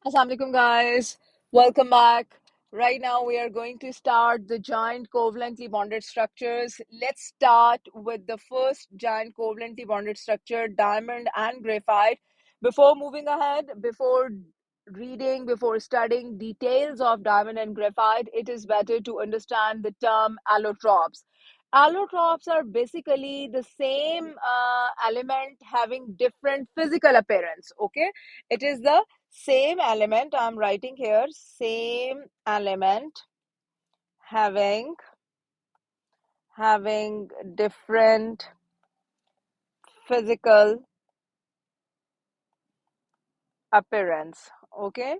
Assalamualaikum guys, welcome back. Right now we are going to start the giant covalently bonded structures. Let's start with the first giant covalently bonded structure, diamond and graphite. Before moving ahead, before reading, before studying details of diamond and graphite, it is better to understand the term allotropes. Allotropes are basically the same element having different physical appearance. Okay, it is the same element. I'm writing here, same element having different physical appearance. Okay,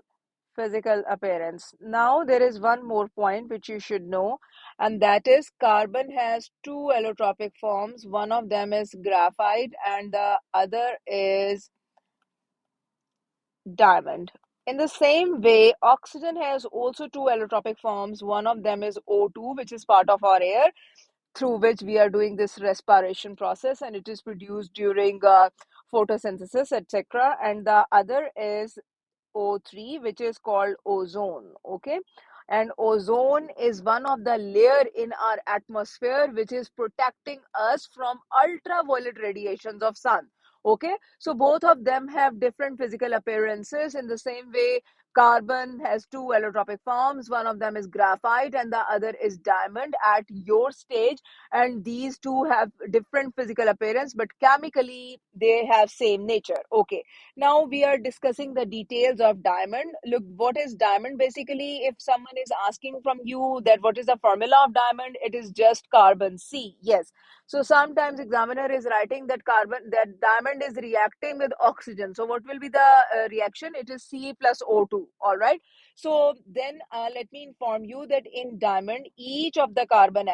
physical appearance. Now there is one more point which you should know, and that is carbon has two allotropic forms. One of them is graphite and the other is diamond. In the same way, oxygen has also two allotropic forms. One of them is O2, which is part of our air, through which we are doing this respiration process, and it is produced during photosynthesis, etc. And the other is O3, which is called ozone. Okay, and ozone is one of the layer in our atmosphere which is protecting us from ultraviolet radiations of sun. Okay, so both of them have different physical appearances. In the same way, carbon has two allotropic forms. One of them is graphite and the other is diamond at your stage, and these two have different physical appearance, but chemically they have same nature. Okay, now we are discussing the details of diamond. Look, what is diamond? Basically, if someone is asking from you that what is the formula of diamond, it is just carbon C. Yes. So sometimes examiner is writing that diamond is reacting with oxygen. So what will be the reaction? It is C plus O2. All right. So then let me inform you that in diamond, each of the carbon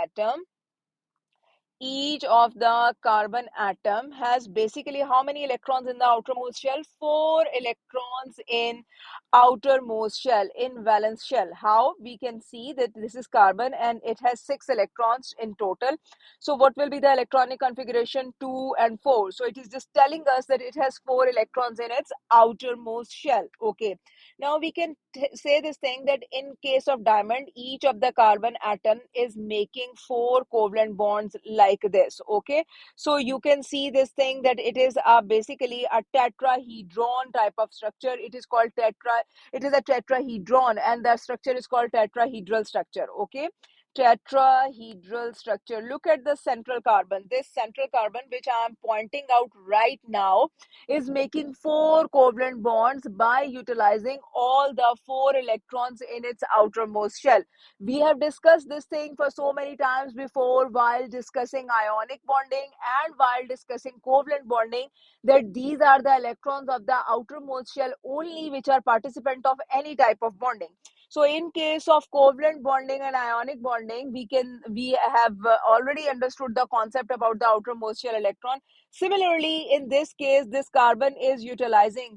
atom has basically how many electrons in the outermost shell? 4 electrons in outermost shell, in valence shell. How? We can see that this is carbon and it has 6 electrons in total. So what will be the electronic configuration? 2 and 4. So it is just telling us that it has 4 electrons in its outermost shell. Okay, now we can say this thing that in case of diamond, each of the carbon atom is making 4 covalent bonds like this. Okay, so you can see this thing that it is basically a tetrahedron type of structure. It is called it is a tetrahedron, and the structure is called tetrahedral structure. Okay, tetrahedral structure. Look at the central carbon. This central carbon, which I am pointing out right now, is making 4 covalent bonds by utilizing all the 4 electrons in its outermost shell. We have discussed this thing for so many times before while discussing ionic bonding and while discussing covalent bonding, that these are the electrons of the outermost shell only which are participant of any type of bonding. So in case of covalent bonding and ionic bonding, we have already understood the concept about the outermost shell electron. Similarly, in this case, this carbon is utilizing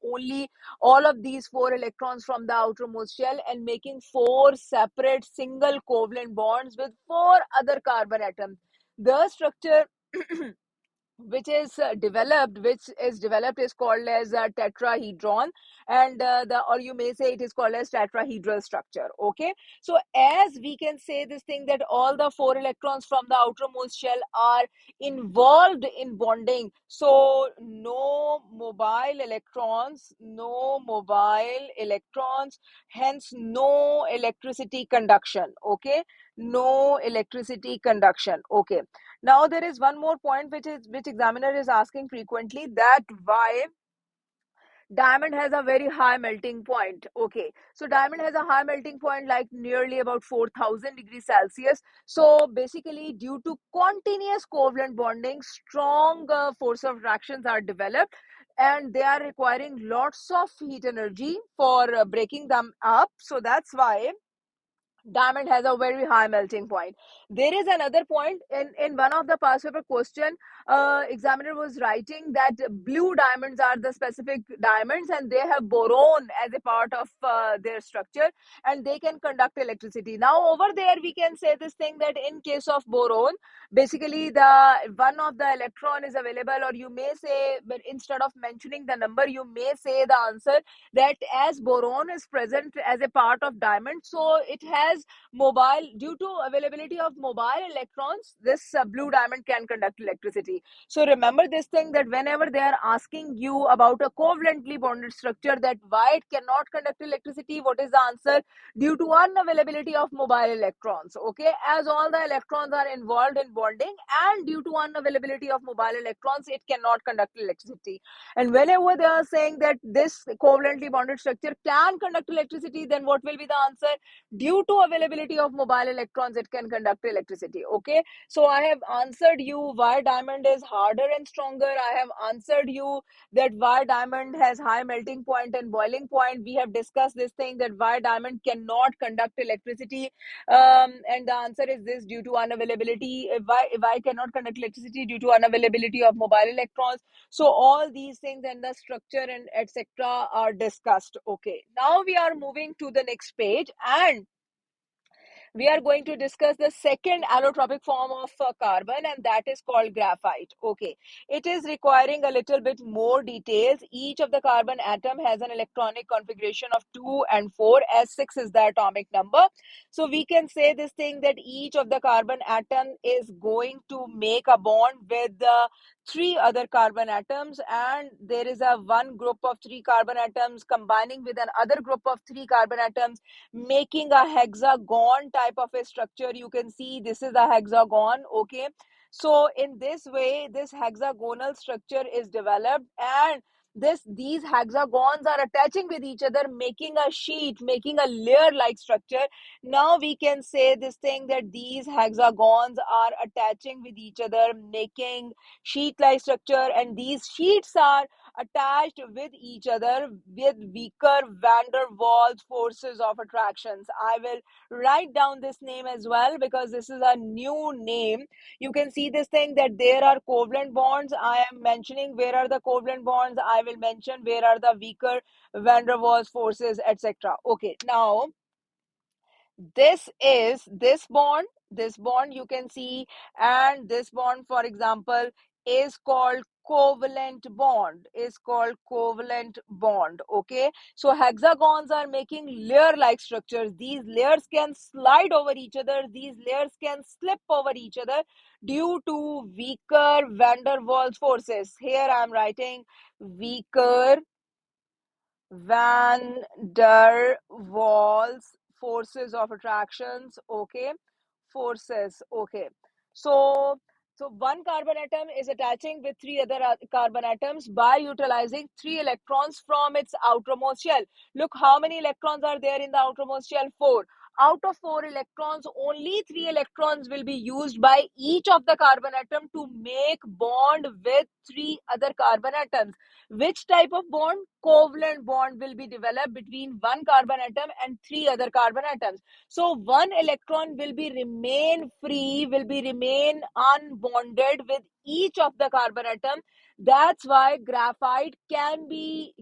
only all of these 4 electrons from the outermost shell and making 4 separate single covalent bonds with 4 other carbon atoms. The structure which is developed is called as a tetrahedron, and the or you may say it is called as tetrahedral structure. Okay, so as we can say this thing that all the 4 electrons from the outermost shell are involved in bonding, so no mobile electrons, hence no electricity conduction. Okay, no electricity conduction. Okay, now there is one more point which examiner is asking frequently, that why diamond has a very high melting point. Okay, so diamond has a high melting point like nearly about 4000 degrees Celsius. So basically, due to continuous covalent bonding, strong force of attractions are developed, and they are requiring lots of heat energy for breaking them up. So that's why Diamond has a very high melting point. There is another point in one of the past paper question. Examiner was writing that blue diamonds are the specific diamonds and they have boron as a part of their structure, and they can conduct electricity. Now over there we can say this thing that in case of boron, basically the one of the electron is available, or you may say, but instead of mentioning the number, you may say the answer that as boron is present as a part of diamond, so it has mobile, due to availability of mobile electrons, this blue diamond can conduct electricity. So remember this thing, that whenever they are asking you about a covalently bonded structure, that why it cannot conduct electricity, what is the answer? Due to unavailability of mobile electrons. Okay, as all the electrons are involved in bonding, and due to unavailability of mobile electrons, it cannot conduct electricity. And whenever they are saying that this covalently bonded structure can conduct electricity, then what will be the answer? Due to availability of mobile electrons, it can conduct electricity. Okay, so I have answered you why diamond is harder and stronger. I have answered you that why diamond has high melting point and boiling point. We have discussed this thing, that why diamond cannot conduct electricity, and the answer is this: due to unavailability. Why cannot conduct electricity? Due to unavailability of mobile electrons. So all these things and the structure and etc. are discussed. Okay, now we are moving to the next page, and we are going to discuss the second allotropic form of carbon, and that is called graphite. Okay, it is requiring a little bit more details. Each of the carbon atom has an electronic configuration of 2 and 4, as 6 is the atomic number. So we can say this thing, that each of the carbon atom is going to make a bond with the three other carbon atoms, and there is a one group of three carbon atoms combining with another group of three carbon atoms, making a hexagon type of a structure. You can see this is a hexagon. Okay, so in this way, this hexagonal structure is developed, and these hexagons are attaching with each other, making a sheet, making a layer like structure. Now we can say this thing, that these hexagons are attaching with each other, making sheet like structure, and these sheets are attached with each other with weaker van der Waals forces of attractions. I will write down this name as well, because this is a new name. You can see this thing, that there are covalent bonds. I am mentioning where are the covalent bonds. I will mention where are the weaker van der Waals forces, etc. Okay, now this is this bond you can see, and this bond, for example, is called covalent bond. Okay, so hexagons are making layer like structures. These layers can slide over each other, these layers can slip over each other due to weaker van der Waals forces. Here I am writing weaker Van der Waals forces of attractions. Okay, forces. Okay, so one carbon atom is attaching with three other carbon atoms by utilizing three electrons from its outermost shell. Look how many electrons are there in the outermost shell. Four. Out of four electrons, only three electrons will be used by each of the carbon atom to make bond with three other carbon atoms. Which type of bond? Covalent bond will be developed between one carbon atom and three other carbon atoms. So one electron will be remain free, will be remain unbonded with each of the carbon atom. That's why graphite can be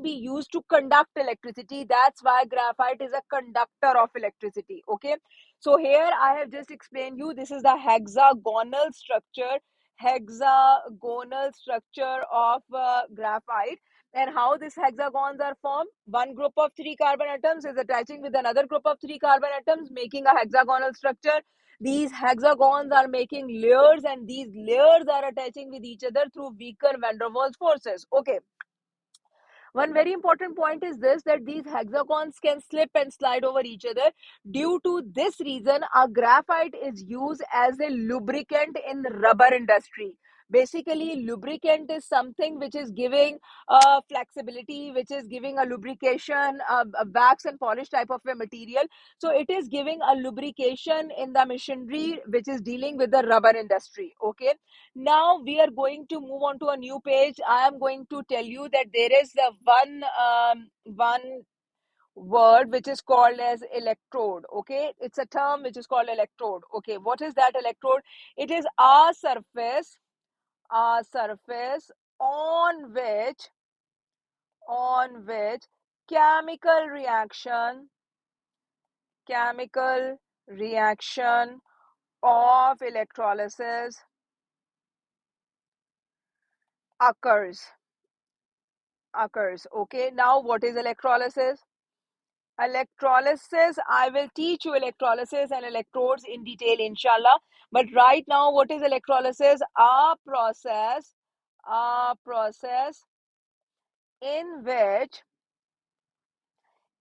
used to conduct electricity. That's why graphite is a conductor of electricity. Okay, so here I have just explained you, this is the hexagonal structure of graphite, and how these hexagons are formed. One group of three carbon atoms is attaching with another group of three carbon atoms, making a hexagonal structure. These hexagons are making layers, and these layers are attaching with each other through weaker van der Waals forces. Okay, one very important point is this, that these hexagons can slip and slide over each other. Due to this reason, a graphite is used as a lubricant in rubber industry. Basically, lubricant is something which is giving flexibility, which is giving a lubrication, a wax and polish type of a material. So it is giving a lubrication in the machinery which is dealing with the rubber industry. Okay, now we are going to move on to a new page. I am going to tell you that there is one word which is called as electrode. Okay, it's a term which is called electrode. Okay, what is that electrode? It is a surface on which chemical reaction chemical reaction of electrolysis occurs. Okay, now what is electrolysis? Electrolysis, I will teach you electrolysis and electrodes in detail, inshallah. But right now, what is electrolysis? A process in which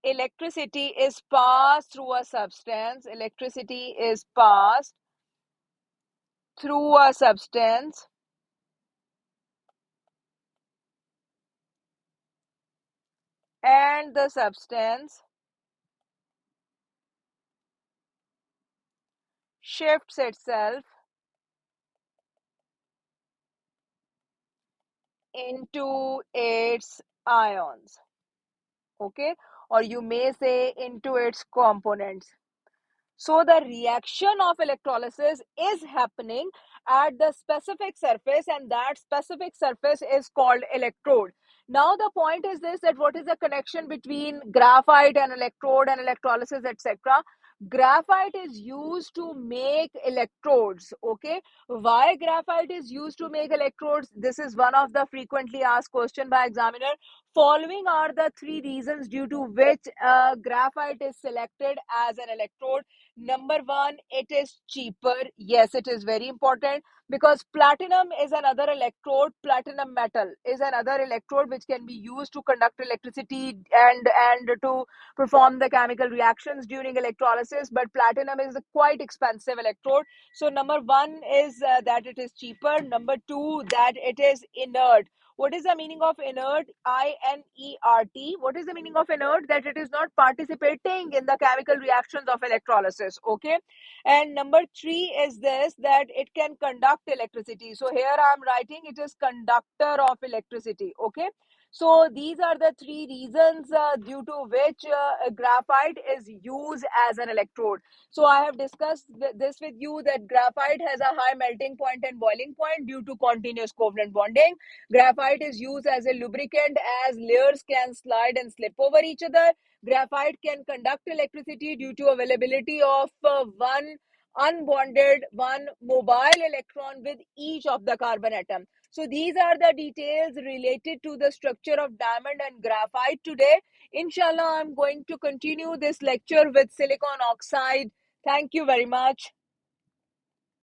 electricity is passed through a substance. Electricity is passed through a substance, and the substance shifts itself into its ions. Okay, or you may say into its components. So the reaction of electrolysis is happening at the specific surface, and that specific surface is called electrode. Now the point is this, that what is the connection between graphite and electrode and electrolysis, etc. Graphite is used to make electrodes. Okay, why graphite is used to make electrodes? This is one of the frequently asked question by examiner. Following are the three reasons due to which graphite is selected as an electrode. Number one, it is cheaper. Yes, it is very important because platinum is another electrode. Platinum metal is another electrode which can be used to conduct electricity and to perform the chemical reactions during electrolysis. But platinum is a quite expensive electrode. So number one is that it is cheaper. Number two, that it is inert. What is the meaning of inert? INERT. What is the meaning of inert? That it is not participating in the chemical reactions of electrolysis. Okay. And number three is this, that it can conduct electricity. So here I am writing it is conductor of electricity. Okay. So these are the three reasons due to which graphite is used as an electrode. So I have discussed this with you, that graphite has a high melting point and boiling point due to continuous covalent bonding. Graphite is used as a lubricant as layers can slide and slip over each other. Graphite can conduct electricity due to availability of one unbonded, one mobile electron with each of the carbon atom. So these are the details related to the structure of diamond and graphite today. Inshallah, I'm going to continue this lecture with silicon oxide. Thank you very much.